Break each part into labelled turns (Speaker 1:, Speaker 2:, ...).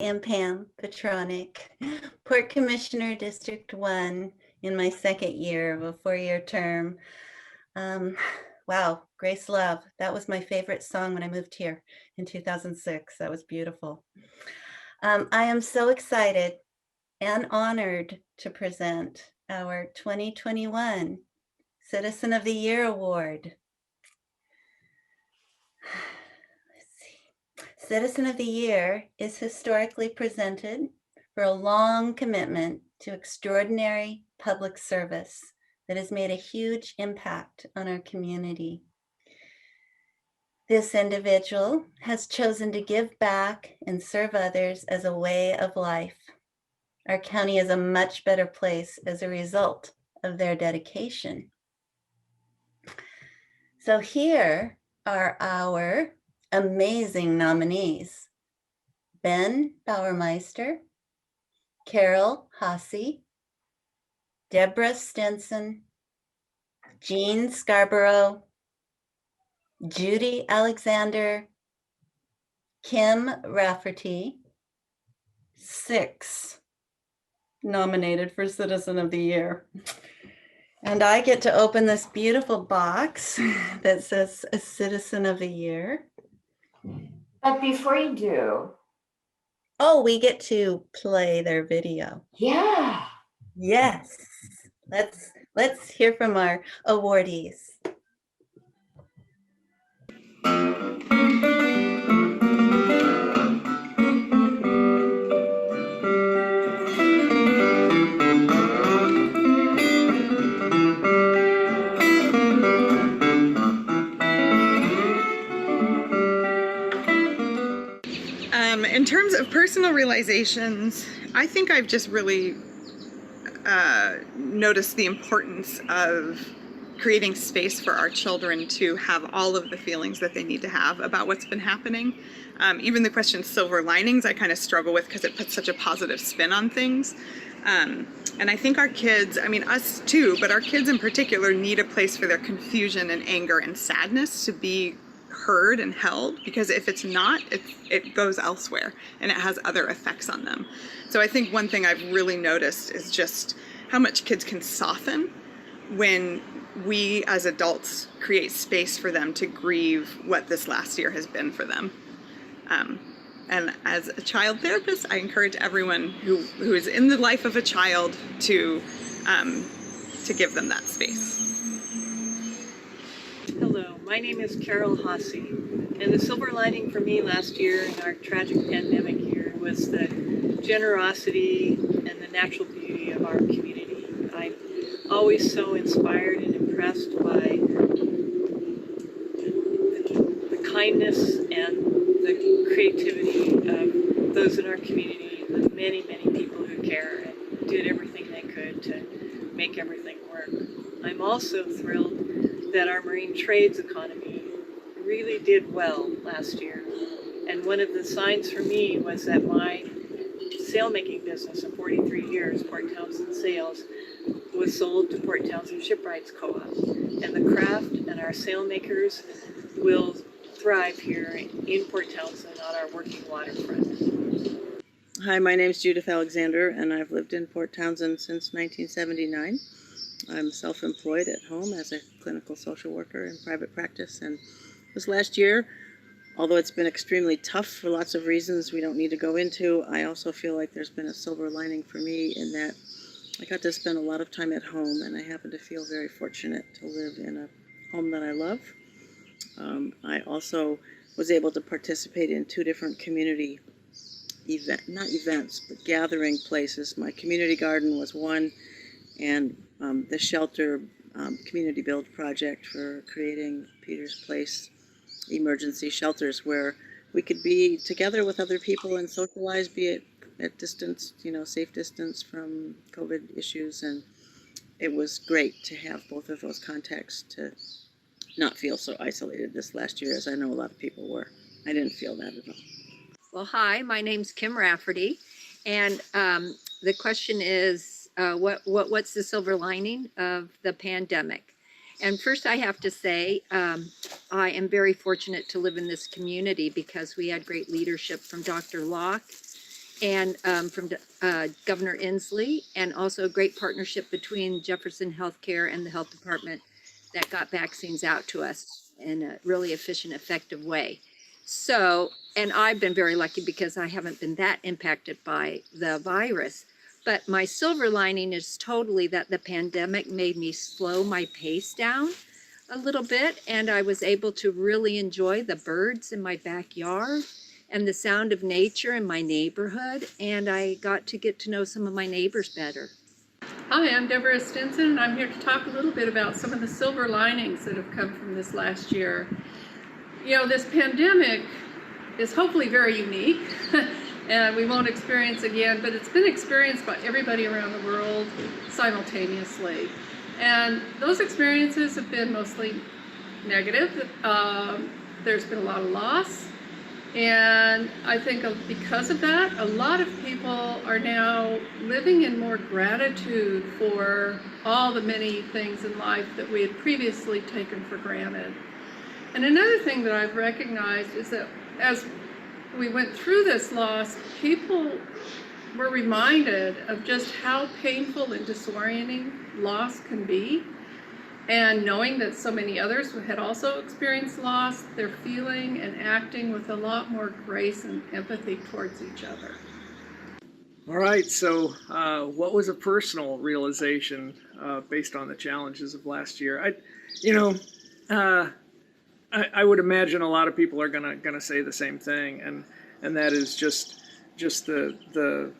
Speaker 1: am Pam Petronic, Port Commissioner District 1 in my second year of a 4-year term. Wow, Grace Love. That was my favorite song when I moved here in 2006. That was beautiful. I am so excited and honored to present our 2021 Citizen of the Year Award. Citizen of the Year is historically presented for a long commitment to extraordinary public service that has made a huge impact on our community. This individual has chosen to give back and serve others as a way of life. Our county is a much better place as a result of their dedication. So here are our amazing nominees: Ben Bauermeister, Carol Hasse, Deborah Stenson, Jean Scarborough, Judith Alexander, Kim Rafferty, 6 nominated for Citizen of the Year. And I get to open this beautiful box that says a Citizen of the Year.
Speaker 2: But before you do.
Speaker 1: Oh, we get to play their video.
Speaker 2: Yeah.
Speaker 1: Yes. Let's hear from our awardees.
Speaker 3: In terms of personal realizations, I think I've just really noticed the importance of creating space for our children to have all of the feelings that they need to have about what's been happening. Even the question silver linings, I kind of struggle with because it puts such a positive spin on things. And I think our kids, I mean us too, but our kids in particular need a place for their confusion and anger and sadness to be heard and held, because if it's not, it goes elsewhere and it has other effects on them. So I think one thing I've really noticed is just how much kids can soften when we as adults create space for them to grieve what this last year has been for them. And as a child therapist, I encourage everyone who is in the life of a child to give them that space.
Speaker 4: Hello, my name is Carol Hasse, and the silver lining for me last year in our tragic pandemic year was the generosity and the natural beauty of our community. I'm always so inspired and impressed by the kindness and the creativity of those in our community, the many, many people who care and did everything they could to make everything work. I'm also thrilled that our marine trades economy really did well last year. And one of the signs for me was that my sailmaking business of 43 years, Port Townsend Sales, was sold to Port Townsend Shipwrights Co-op. And the craft and our sailmakers will thrive here in Port Townsend on our working waterfront.
Speaker 5: Hi, my name is Judith Alexander, and I've lived in Port Townsend since 1979. I'm self-employed at home as a clinical social worker in private practice, and this last year, although it's been extremely tough for lots of reasons we don't need to go into, I also feel like there's been a silver lining for me in that I got to spend a lot of time at home, and I happen to feel very fortunate to live in a home that I love. I also was able to participate in 2 different community but gathering places. My community garden was one, and the shelter community build project for creating Peters Place emergency shelters where we could be together with other people and socialize, be it at distance, safe distance from COVID issues. And it was great to have both of those contexts to not feel so isolated this last year, as I know a lot of people were. I didn't feel that at all.
Speaker 6: Well, hi, my name's Kim Rafferty, and the question is, what's the silver lining of the pandemic? And first I have to say, I am very fortunate to live in this community because we had great leadership from Dr. Locke and from Governor Inslee, and also a great partnership between Jefferson Healthcare and the health department that got vaccines out to us in a really efficient, effective way. So, and I've been very lucky because I haven't been that impacted by the virus. But my silver lining is totally that the pandemic made me slow my pace down a little bit, and I was able to really enjoy the birds in my backyard and the sound of nature in my neighborhood, and I got to get to know some of my neighbors better.
Speaker 7: Hi, I'm Deborah Stinson, and I'm here to talk a little bit about some of the silver linings that have come from this last year. You know, this pandemic is hopefully very unique, and we won't experience again, but it's been experienced by everybody around the world simultaneously. And those experiences have been mostly negative. There's been a lot of loss. And I think because of that, a lot of people are now living in more gratitude for all the many things in life that we had previously taken for granted. And another thing that I've recognized is that as we went through this loss, people were reminded of just how painful and disorienting loss can be. And knowing that so many others had also experienced loss, they're feeling and acting with a lot more grace and empathy towards each other.
Speaker 8: All right, so what was a personal realization based on the challenges of last year? I would imagine a lot of people are gonna say the same thing, and that is just the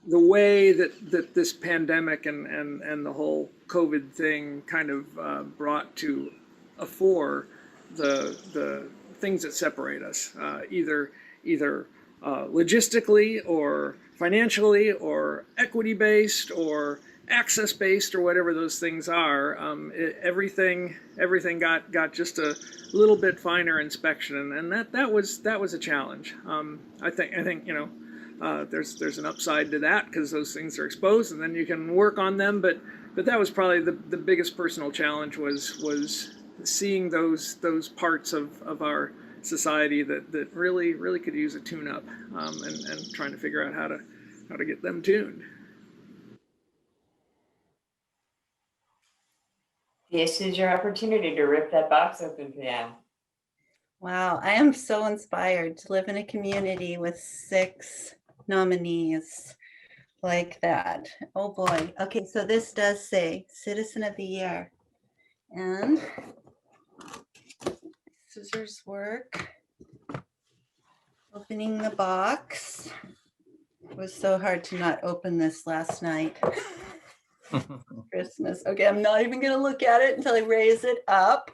Speaker 8: way that this pandemic and the whole COVID thing kind of brought to a fore the things that separate us, either logistically or financially or equity-based or access-based or whatever those things are. Everything got just a little bit finer inspection, and that was a challenge. I think there's an upside to that because those things are exposed and then you can work on them. But that was probably the biggest personal challenge was seeing those parts of our society that really could use a tune-up, and trying to figure out how to get them tuned.
Speaker 2: This is your opportunity to rip that box open, Pam.
Speaker 1: Wow, I am so inspired to live in a community with 6 nominees like that. Oh boy. Okay, so this does say Citizen of the Year. And scissors work. Opening the box. It was so hard to not open this last night. Christmas. Okay, I'm not even gonna look at it until I raise it up.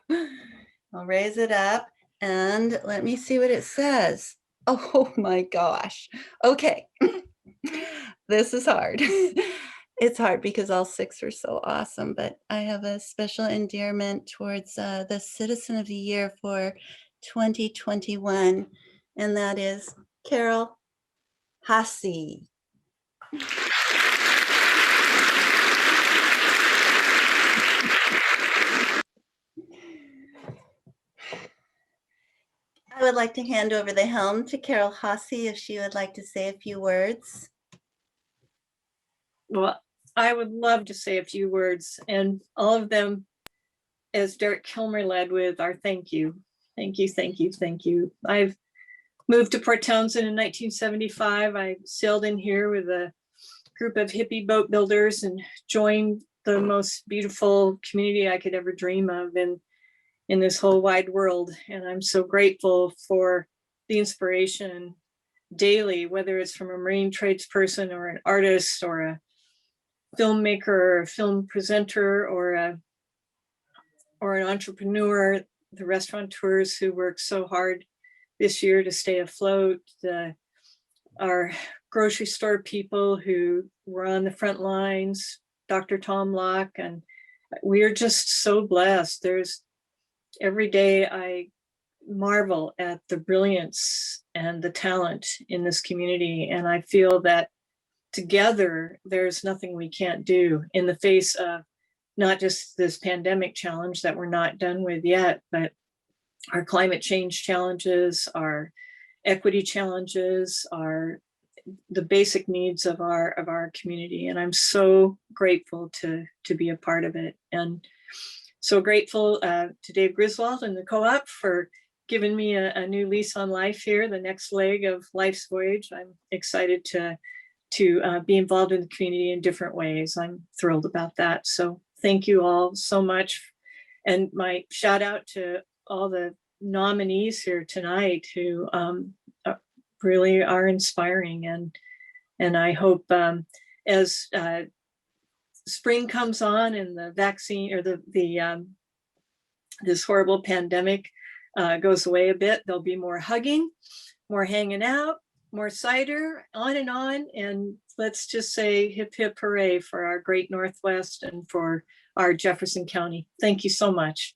Speaker 1: I'll raise it up and let me see what it says. Oh my gosh. Okay. This is hard. It's hard because all 6 are so awesome, but I have a special endearment towards the Citizen of the Year for 2021, and that is Carol Hasse. I would like to hand over the helm to Carol Hasse if she would like to say a few words.
Speaker 4: Well, I would love to say a few words, and all of them, as Derek Kilmer led with, are thank you. Thank you, thank you, thank you. I've moved to Port Townsend in 1975. I sailed in here with a group of hippie boat builders and joined the most beautiful community I could ever dream of in this whole wide world. And I'm so grateful for the inspiration daily, whether it's from a marine tradesperson or an artist or a filmmaker or a film presenter or an entrepreneur, the restaurateurs who worked so hard this year to stay afloat, our grocery store people who were on the front lines, Dr. Tom Locke, and we are just so blessed. Every day I marvel at the brilliance and the talent in this community, and I feel that together there's nothing we can't do in the face of not just this pandemic challenge that we're not done with yet, but our climate change challenges, our equity challenges, our
Speaker 9: the basic needs of our community. And I'm so grateful to be a part of it. And so grateful to Dave Griswold and the co-op for giving me a new lease on life here, the next leg of life's voyage. I'm excited to be involved in the community in different ways. I'm thrilled about that. So thank you all so much. And my shout out to all the nominees here tonight who really are inspiring. And I hope as spring comes on and the vaccine or this horrible pandemic goes away a bit, there'll be more hugging, more hanging out, more cider, on. And let's just say hip, hip, hooray for our great Northwest and for our Jefferson County. Thank you so much.